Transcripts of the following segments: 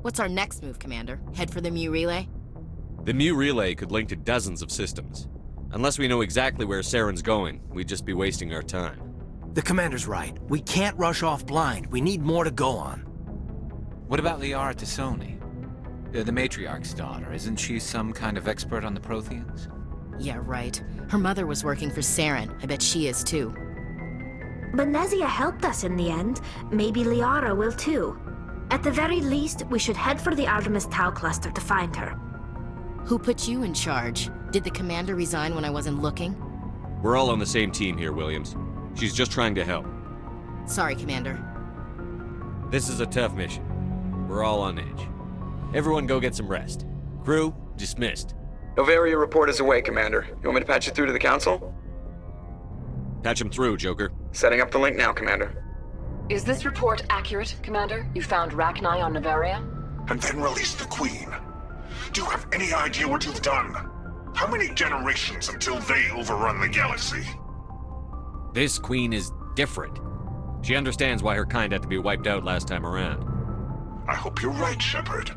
What's our next move, Commander? Head for the Mu Relay? The Mu Relay could link to dozens of systems. Unless we know exactly where Saren's going, we'd just be wasting our time. The Commander's right. We can't rush off blind. We need more to go on. What about Liara Tassoni? The Matriarch's daughter. Isn't she some kind of expert on the Protheans? Yeah, right. Her mother was working for Saren. I bet she is too. But Nezia helped us in the end. Maybe Liara will too. At the very least, we should head for the Artemis Tau cluster to find her. Who put you in charge? Did the Commander resign when I wasn't looking? We're all on the same team here, Williams. She's just trying to help. Sorry, Commander. This is a tough mission. We're all on edge. Everyone go get some rest. Crew, dismissed. Noveria report is away, Commander. You want me to patch it through to the Council? Patch him through, Joker. Setting up the link now, Commander. Is this report accurate, Commander? You found Rachni on Noveria? And then released the Queen. Do you have any idea what you've done? How many generations until they overrun the galaxy? This Queen is different. She understands why her kind had to be wiped out last time around. I hope you're right, Shepard.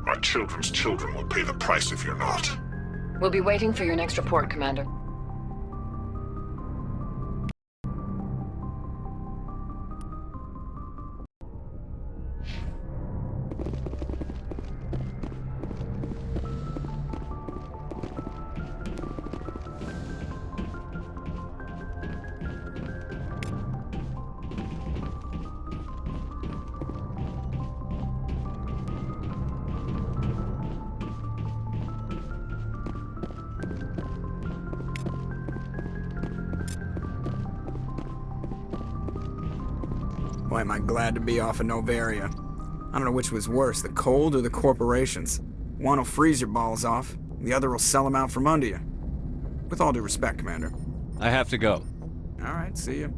My children's children will pay the price if you're not. We'll be waiting for your next report, Commander. Boy, am I glad to be off of Noveria. I don't know which was worse, the cold or the corporations. One will freeze your balls off, the other will sell them out from under you. With all due respect, Commander. I have to go. All right, see you.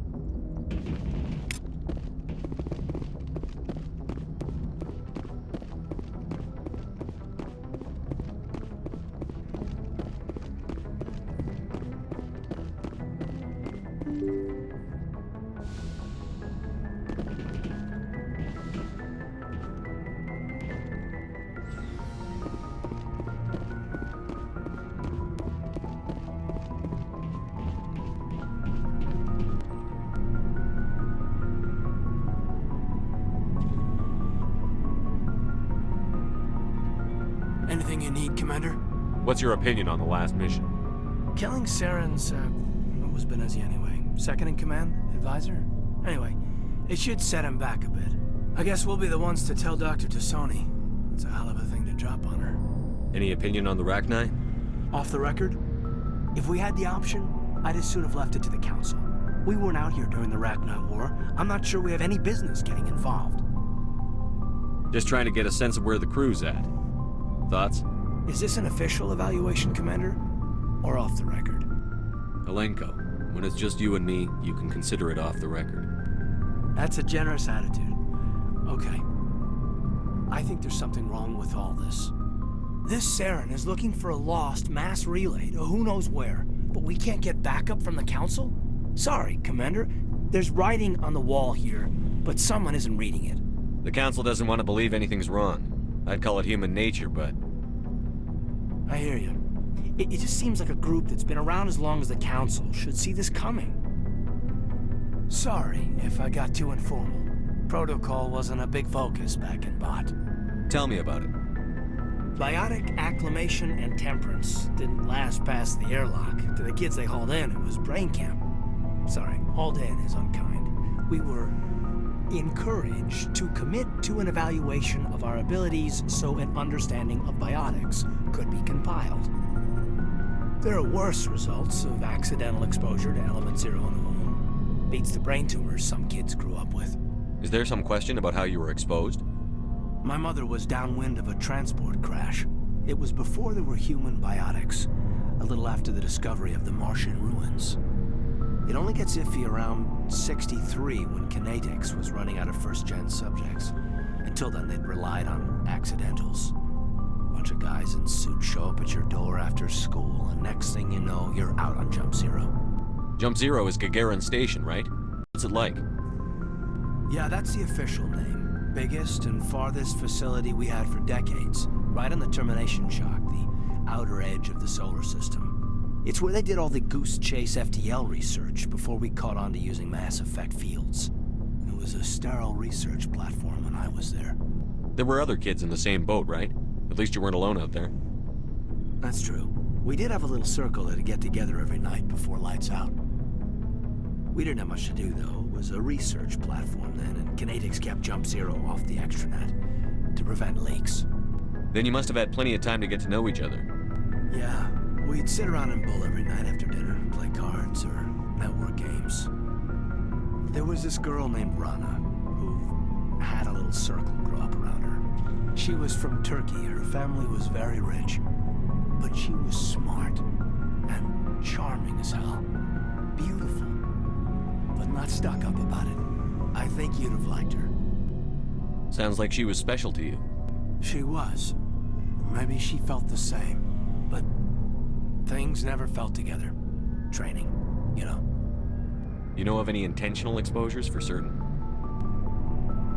Anything you need, Commander? What's your opinion on the last mission? Killing Saren's, what was Benezi anyway? Second in command? Advisor? Anyway, it should set him back a bit. I guess we'll be the ones to tell Dr. Tassoni. It's a hell of a thing to drop on her. Any opinion on the Rachni? Off the record? If we had the option, I'd as soon have left it to the Council. We weren't out here during the Rachni War. I'm not sure we have any business getting involved. Just trying to get a sense of where the crew's at. Thoughts? Is this an official evaluation, Commander? Or off the record? Alenko, when it's just you and me, you can consider it off the record. That's a generous attitude. Okay. I think there's something wrong with all this. This Saren is looking for a lost mass relay to who knows where, but we can't get backup from the Council? Sorry, Commander. There's writing on the wall here, but someone isn't reading it. The Council doesn't want to believe anything's wrong. I'd call it human nature, but... I hear you. It just seems like a group that's been around as long as the Council should see this coming. Sorry if I got too informal. Protocol wasn't a big focus back in Bot. Tell me about it. Biotic acclimation and temperance didn't last past the airlock. To the kids they hauled in, it was brain camp. Sorry, hauled in is unkind. We were encouraged to commit to an evaluation of our abilities so an understanding of biotics could be compiled. There are worse results of accidental exposure to element zero in the womb. Beats the brain tumors some kids grew up with. Is there some question about how you were exposed? My mother was downwind of a transport crash. It was before there were human biotics, a little after the discovery of the Martian ruins. It only gets iffy around 63 when Kinetics was running out of first-gen subjects. Until then, they'd relied on accidentals. Bunch of guys in suits show up at your door after school, and next thing you know, you're out on Jump Zero. Jump Zero is Gagarin Station, right? What's it like? Yeah, that's the official name. biggest and farthest facility we had for decades, right on the termination shock, the outer edge of the solar system. It's where they did all the Goose Chase FTL research before we caught on to using mass effect fields. It was a sterile research platform when I was there. There were other kids in the same boat, right? At least you weren't alone out there. That's true. We did have a little circle that'd get together every night before lights out. We didn't have much to do, though. It was a research platform then, and Kinetics kept Jump Zero off the extranet to prevent leaks. Then you must have had plenty of time to get to know each other. Yeah, we'd sit around and bull every night after dinner, play cards or network games. There was this girl named Rana, who had a little circle grow up around her. She was from Turkey. Her family was very rich. But she was smart and charming as hell. Beautiful, but not stuck up about it. I think you'd have liked her. Sounds like she was special to you. She was. Maybe she felt the same, but things never felt together. Training, you know. You know of any intentional exposures for certain?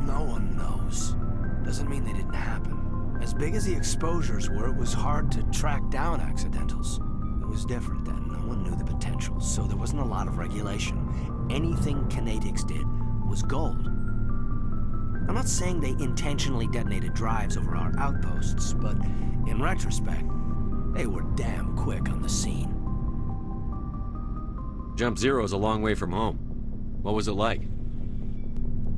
No one knows. Doesn't mean they didn't happen. As big as the exposures were, it was hard to track down accidentals. It was different then. No one knew the potential, so there wasn't a lot of regulation. Anything Kinetics did was gold. I'm not saying they intentionally detonated drives over our outposts, but in retrospect, they were damn quick on the scene. Jump Zero's a long way from home. What was it like?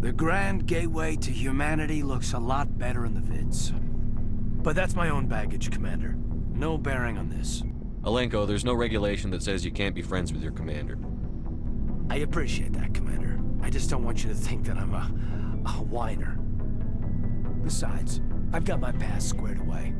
The grand gateway to humanity looks a lot better in the vids. But that's my own baggage, Commander. No bearing on this. Alenko, there's no regulation that says you can't be friends with your commander. I appreciate that, Commander. I just don't want you to think that I'm a whiner. Besides, I've got my past squared away.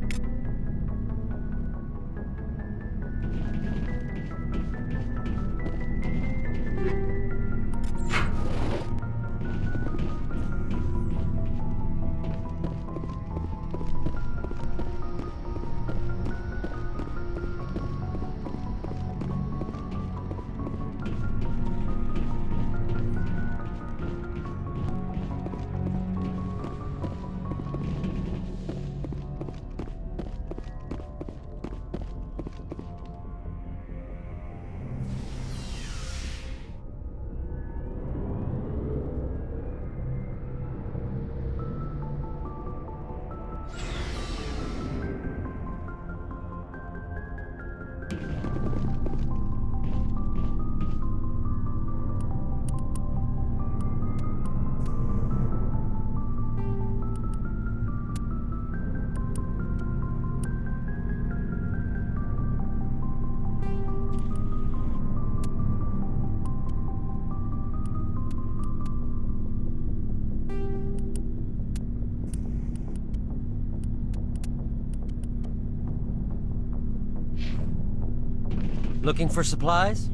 Looking for supplies?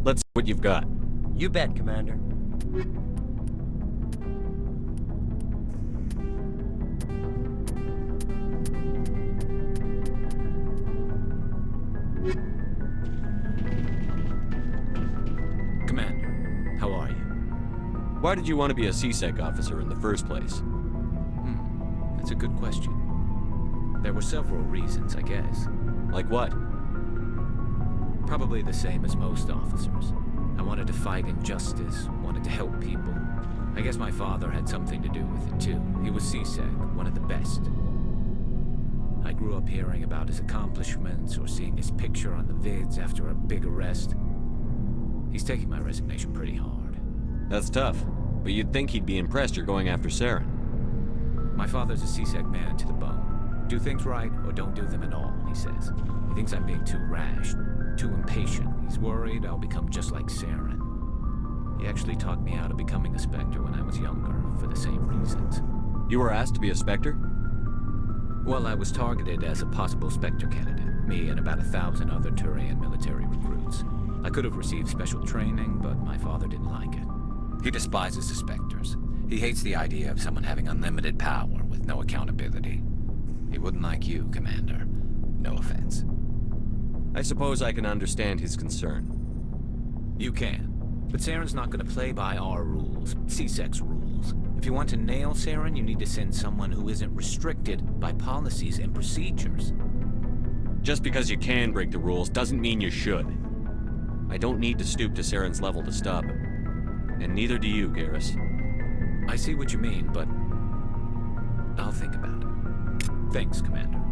Let's see what you've got. You bet, Commander. Commander, how are you? Why did you want to be a CSEC officer in the first place? That's a good question. There were several reasons, I guess. Like what? Probably the same as most officers. I wanted to fight injustice, wanted to help people. I guess my father had something to do with it too. He was CSEC, one of the best. I grew up hearing about his accomplishments or seeing his picture on the vids after a big arrest. He's taking my resignation pretty hard. That's tough, but you'd think he'd be impressed you're going after Saren. My father's a CSEC man to the bone. Do things right or don't do them at all, he says. He thinks I'm being too rash, too impatient. He's worried I'll become just like Saren. He actually talked me out of becoming a Spectre when I was younger, for the same reasons. You were asked to be a Spectre? Well, I was targeted as a possible Spectre candidate, me and about 1,000 other Turian military recruits. I could have received special training, but my father didn't like it. He despises the Spectres. He hates the idea of someone having unlimited power with no accountability. He wouldn't like you, Commander. No offense. I suppose I can understand his concern. You can. But Saren's not gonna play by our rules, CSEC's rules. If you want to nail Saren, you need to send someone who isn't restricted by policies and procedures. Just because you can break the rules doesn't mean you should. I don't need to stoop to Saren's level to stop him. And neither do you, Garrus. I see what you mean, but I'll think about it. Thanks, Commander.